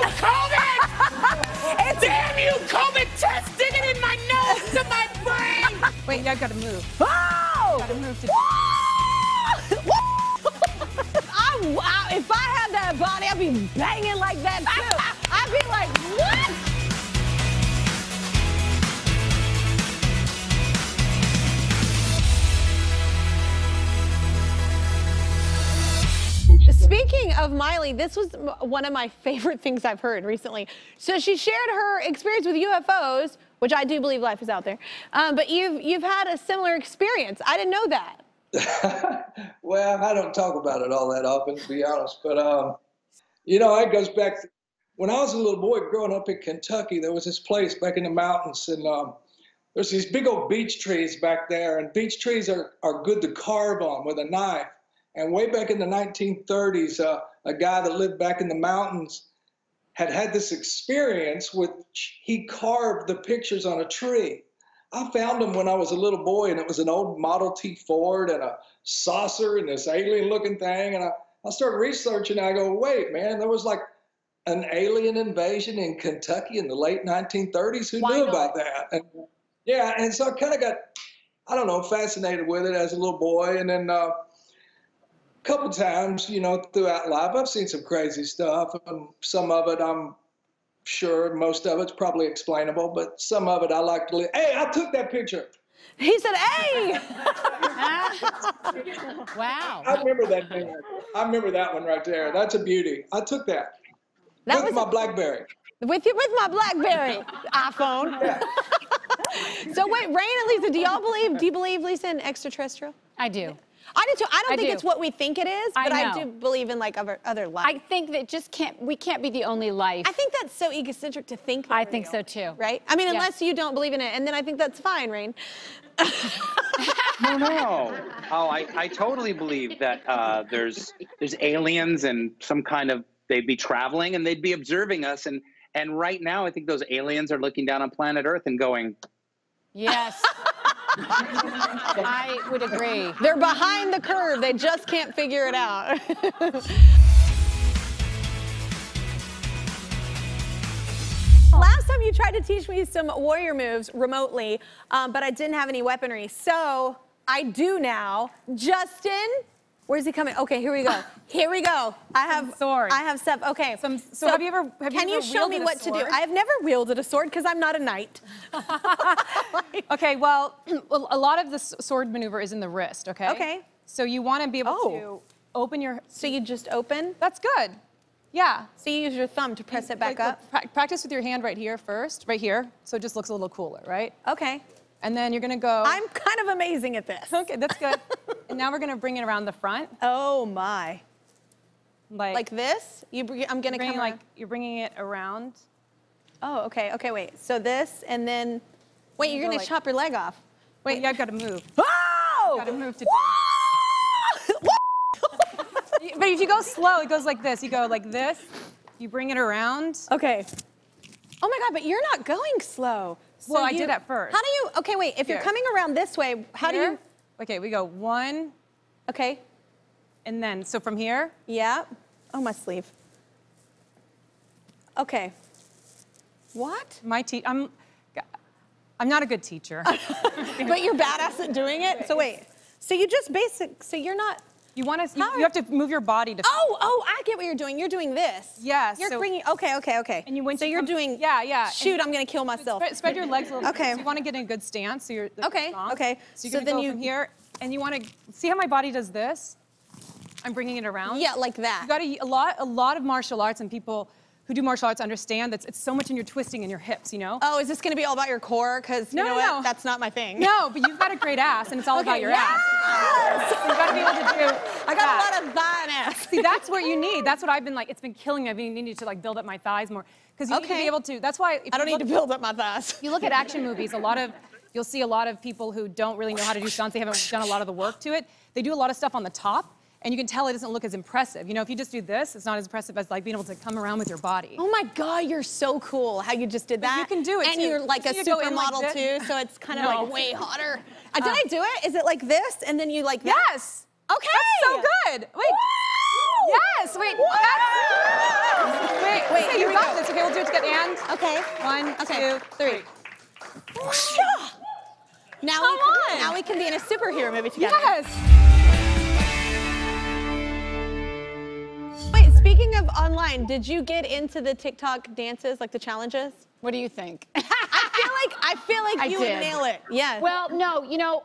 COVID! Damn you, COVID test digging in my nose to my brain! Wait, I've got to move. Oh! Got to move to. If I had that body, I'd be banging like that too. I'd be like, what? Speaking of Miley, this was one of my favorite things I've heard recently. So she shared her experience with UFOs, which I do believe life is out there. But you've had a similar experience. I didn't know that. Well, I don't talk about it all that often, to be honest. But, you know, it goes back. When I was a little boy growing up in Kentucky, there was this place back in the mountains. And there's these big old beech trees back there. And beech trees are good to carve on with a knife. And way back in the 1930s, a guy that lived back in the mountains had this experience which he carved the pictures on a tree. I found them when I was a little boy, and it was an old Model T Ford and a saucer and this alien-looking thing. And I started researching, and I go, wait, man, there was like an alien invasion in Kentucky in the late 1930s. Who knew about that? And, yeah, and so I kind of got, I don't know, fascinated with it as a little boy. And then a couple times, you know, throughout life, I've seen some crazy stuff. And some of it I'm sure, most of it's probably explainable, but some of it I like to live. Hey, I took that picture. He said, hey! Wow. I remember that thing. I remember that one right there. That's a beauty. I took that. That with my BlackBerry. With my BlackBerry iPhone. Yeah. So wait, Rain and Lisa, do you believe, Lisa, in extraterrestrial? I do. I do too. I don't think it's what we think it is, but I do believe in like other life. I think that we can't be the only life. I think that's so egocentric to think that I think so too. Right? I mean, unless you don't believe in it, and then I think that's fine, Rain. No. Oh, I totally believe that there's aliens and some kind of, they'd be traveling and they'd be observing us, and right now I think those aliens are looking down on planet Earth and going, yes. I would agree. They're behind the curve. They just can't figure it out. Last time you tried to teach me some warrior moves remotely, but I didn't have any weaponry. So I do now. Justin, where's he coming? Okay, here we go. Here we go. I have sword. I have stuff. Okay. So have you ever can you show me what to do? I have never wielded a sword because I'm not a knight. Okay, well, a lot of the sword maneuver is in the wrist, okay? Okay. So you want to be able to open your... So you just open? That's good. Yeah. So you use your thumb to press it back up? Practice with your hand right here first, right here, so it just looks a little cooler, right? Okay. And then you're gonna go... I'm kind of amazing at this. Okay, that's good. And now we're gonna bring it around the front. Oh my. Like this? I'm gonna come like, you're bringing it around. Oh, okay, okay, wait. So this, and then... Wait, you're gonna chop your leg off. Wait, yeah, I've gotta move. Oh! Gotta move to do. But if you go slow, it goes like this. You go like this, you bring it around. Okay. Oh my God, but you're not going slow. So Well, I did at first. How do you, okay, wait, if you're coming around this way, how do you? Okay, we go 1. Okay. And then, so from here. Yeah. Oh, my sleeve. Okay. What? I'm not a good teacher. But you're badass at doing it? So wait, so you just so you're not. You want to, you have to move your body to. Oh, I get what you're doing. You're doing this. Yes. You're bringing, okay. And you so you're doing, shoot, I'm gonna kill myself. Spread your legs a little bit. Okay. So you want to get in a good stance, so you're strong. Okay. So you're gonna go from here, and you want to, see how my body does this? I'm bringing it around. Yeah, like that. You got a lot of martial arts, and people who do martial arts understand that it's so much in your twisting and your hips, you know? Oh, is this gonna be all about your core? Because you know what? That's not my thing. No, but you've got a great ass, and it's all about your ass. So you gotta be able to do I got a lot of thigh and ass. See, that's what you need. That's what I've been like, it's been killing me. I've been needing to like build up my thighs more. Because you need to be able to, that's why. I don't need to build up my thighs. You look at action movies, you'll see a lot of people who don't really know how to do stunts. They haven't done a lot of the work to it. They do a lot of stuff on the top, and you can tell it doesn't look as impressive. You know, if you just do this, it's not as impressive as like being able to come around with your body. Oh my God, you're so cool how you just did that. But you can do it and too. you're like a supermodel too, so it's kind of like way hotter. Did I do it? Is it like this, and then you like that? Yes. Okay. That's so good. Wait. Woo! Yes. Wait. Wait. Okay, you got this. Okay, we'll do it together. And Okay. 1, Okay. 2, 3. Now we can be in a superhero movie together. Yes. Wait, speaking of online, did you get into the TikTok dances, like the challenges? What do you think? I feel like you would did. nail it. Yes. Well, no, you know,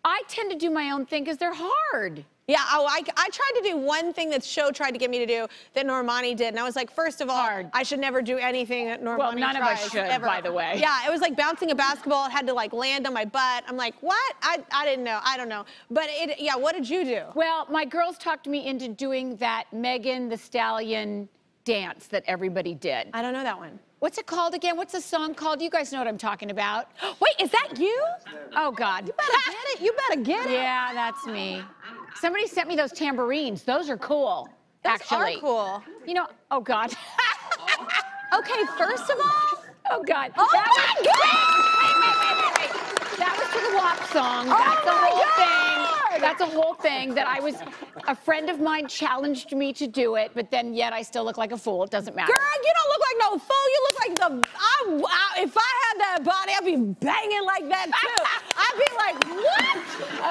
I tend to do my own thing because they're hard. Yeah, I tried to do one thing that show tried to get me to do that Normani did, and I was like, first of all, I should never do anything that Normani Well, none of us tries, should, ever. by the way. Yeah, it was like bouncing a basketball. It had to like land on my butt. I'm like, what? I didn't know. I don't know. But yeah, what did you do? Well, my girls talked me into doing that Megan Thee Stallion dance that everybody did. I don't know that one. What's it called again? What's the song called? You guys know what I'm talking about. Wait, is that you? Oh, God. You better get it. You better get it. Yeah, that's me. Somebody sent me those tambourines. Those are cool, actually. Are cool. You know, oh, God. Okay, first of all, Oh, God. oh my God! Wait. That was for the WAP song. Oh That's a my whole God! thing. That's a whole thing that a friend of mine challenged me to do it, but then yet I still look like a fool. It doesn't matter. Girl, you don't look like no fool. You look like if I had that body, I'd be banging like that too. I'd be like, what?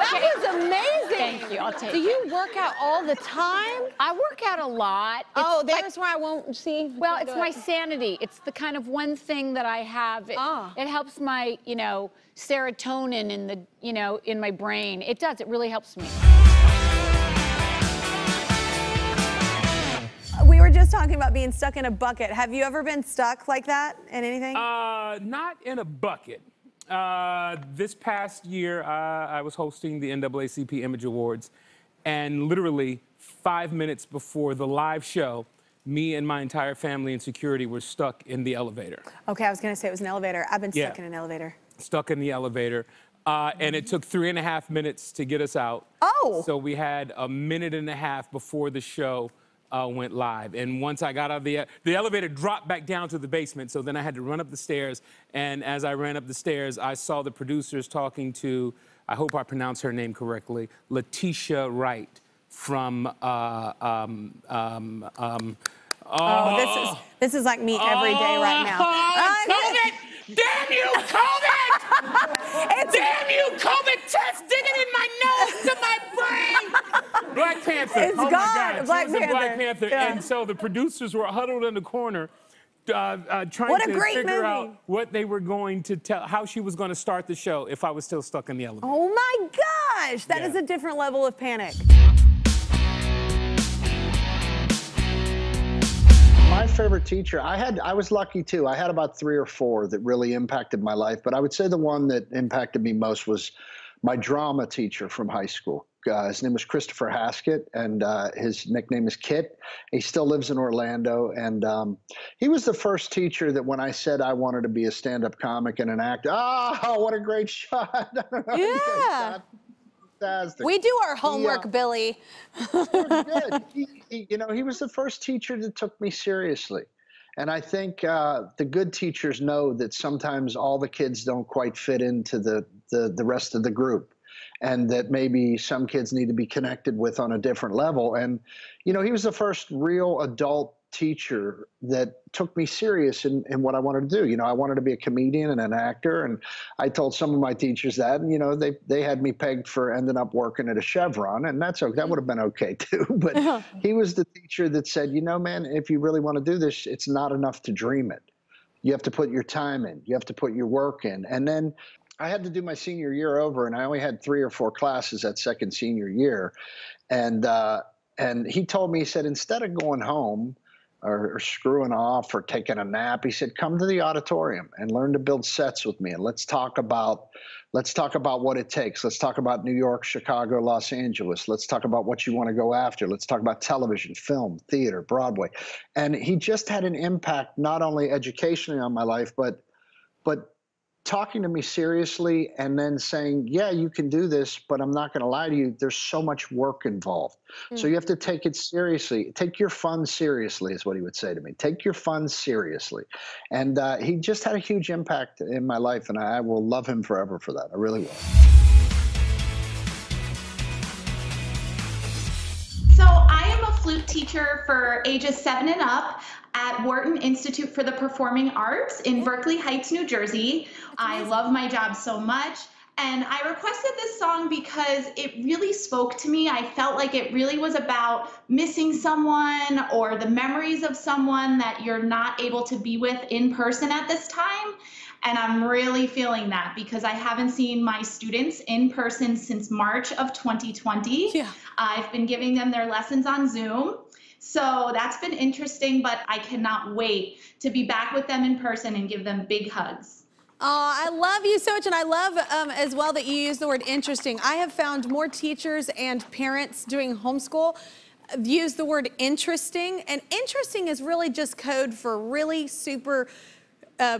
Okay. That was amazing. Thank you. I'll take Do you work out all the time? I work out a lot. Oh, It's there's where I won't see. well, it's my sanity. It's the kind of one thing that I have. It helps my, you know, serotonin in the, you know, in my brain. It does. It really helps me. We were just talking about being stuck in a bucket. Have you ever been stuck like that in anything? Not in a bucket. This past year, I was hosting the NAACP Image Awards, and literally 5 minutes before the live show, me and my entire family and security were stuck in the elevator. Okay, I was gonna say it was an elevator. I've been stuck in an elevator. Stuck in the elevator. And it took 3.5 minutes to get us out. Oh! So we had a minute and a half before the show went live. And once I got out of the elevator dropped back down to the basement, so then I had to run up the stairs. And as I ran up the stairs, I saw the producers talking to, I hope I pronounced her name correctly, Letitia Wright from, This is like me every day right now. COVID! Damn you, COVID! Damn you, COVID test digging in my nose to my brain! Black Panther. It's oh gone. my God. Black She was in Black Panther. Panther. Yeah. And so the producers were huddled in the corner trying What a to great figure movie. out what they were going to tell, how she was going to start the show if I was still stuck in the elevator. Oh my gosh, that is Yeah. a different level of panic. My favorite teacher, I was lucky too. I had about 3 or 4 that really impacted my life, but I would say the one that impacted me most was my drama teacher from high school. His name was Christopher Haskett, and his nickname is Kit. He still lives in Orlando, and he was the first teacher that when I said I wanted to be a stand-up comic and an actor, oh, what a great shot. Yeah. Fantastic. We do our homework, Billy. Good. He was the first teacher that took me seriously. And I think the good teachers know that sometimes all the kids don't quite fit into the rest of the group, and that maybe some kids need to be connected with on a different level. And, he was the first real adult teacher that took me serious in what I wanted to do. I wanted to be a comedian and an actor, and I told some of my teachers that, and they had me pegged for ending up working at a Chevron, and that's okay. That would have been okay too. But he was the teacher that said, man, if you really want to do this, it's not enough to dream it. You have to put your time in. You have to put your work in. And then I had to do my senior year over, and I only had 3 or 4 classes that second senior year. And he told me, he said, instead of going home or screwing off or taking a nap, he said, come to the auditorium and learn to build sets with me, and let's talk about what it takes. Let's talk about New York, Chicago, Los Angeles. Let's talk about what you want to go after. Let's talk about television, film, theater, Broadway. And he just had an impact, not only educationally on my life, but talking to me seriously and then saying, yeah, you can do this, but I'm not going to lie to you, there's so much work involved. So you have to take it seriously. Take your fun seriously is what he would say to me. Take your fun seriously. And he just had a huge impact in my life, and I will love him forever for that. I really will. So I am a flute teacher for ages 7 and up at Wharton Institute for the Performing Arts in Berkeley Heights, New Jersey. I love my job so much. And I requested this song because it really spoke to me. I felt like it really was about missing someone or the memories of someone that you're not able to be with in person at this time. And I'm really feeling that because I haven't seen my students in person since March of 2020. Yeah. I've been giving them their lessons on Zoom. So that's been interesting, but I cannot wait to be back with them in person and give them big hugs. Oh, I love you so much, and I love as well that you use the word interesting. I have found more teachers and parents doing homeschool use the word interesting, and interesting is really just code for really super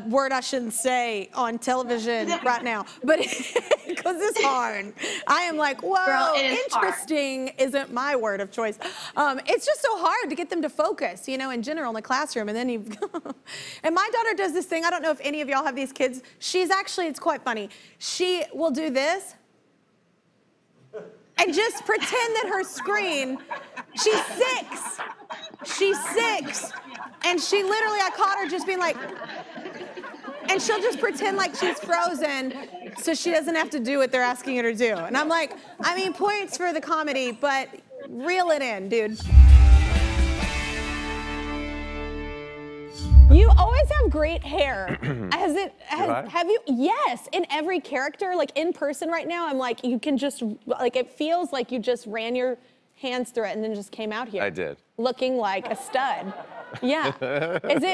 word I shouldn't say on television right now, but because it's hard. I am like, whoa, Girl, interesting isn't my word of choice. It's just so hard to get them to focus, you know, in general in the classroom. And then and my daughter does this thing. I don't know if any of y'all have these kids. She's actually, it's quite funny. She will do this and just pretend that her screen, she's 6. She's 6. And she literally, I caught her just being like, and she'll just pretend like she's frozen so she doesn't have to do what they're asking her to do. And I'm like, I mean, points for the comedy, but reel it in, dude. You always have great hair. Have you? Yes, in every character, like in person right now, I'm like, you can just, like, it feels like you just ran your hands through it and then just came out here. I did. Looking like a stud. Yeah.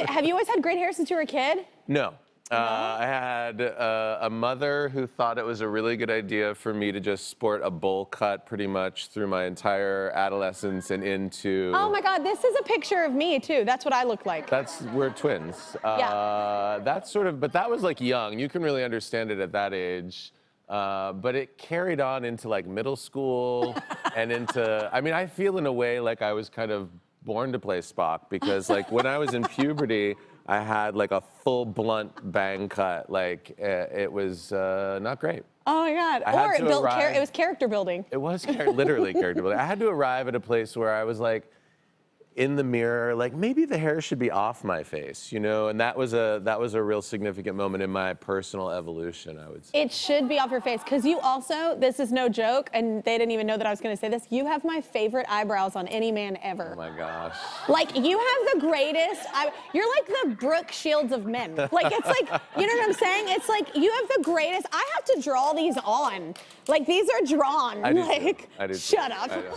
Have you always had great hair since you were a kid? No. I had a mother who thought it was a really good idea for me to just sport a bowl cut pretty much through my entire adolescence and into... Oh my God, this is a picture of me too. That's what I look like. We're twins. Yeah. That's sort of, but that was like young. You can really understand it at that age. But it carried on into like middle school and into, I mean, I feel in a way like I was kind of born to play Spock because like when I was in puberty, I had like a full blunt bang cut. Like it was not great. Oh my God. Or it was character building. It was literally character building. I had to arrive at a place where I was like, in the mirror, like maybe the hair should be off my face, you know? And that was a real significant moment in my personal evolution, I would say. It should be off your face, because you also, this is no joke, and they didn't even know that I was gonna say this, you have my favorite eyebrows on any man ever. Oh my gosh. Like, you have the greatest, you're like the Brooke Shields of men. Like, it's like, you know what I'm saying? It's like, you have the greatest, I have to draw these on. Like, these are drawn. I do like, too. I do too. shut up. I know.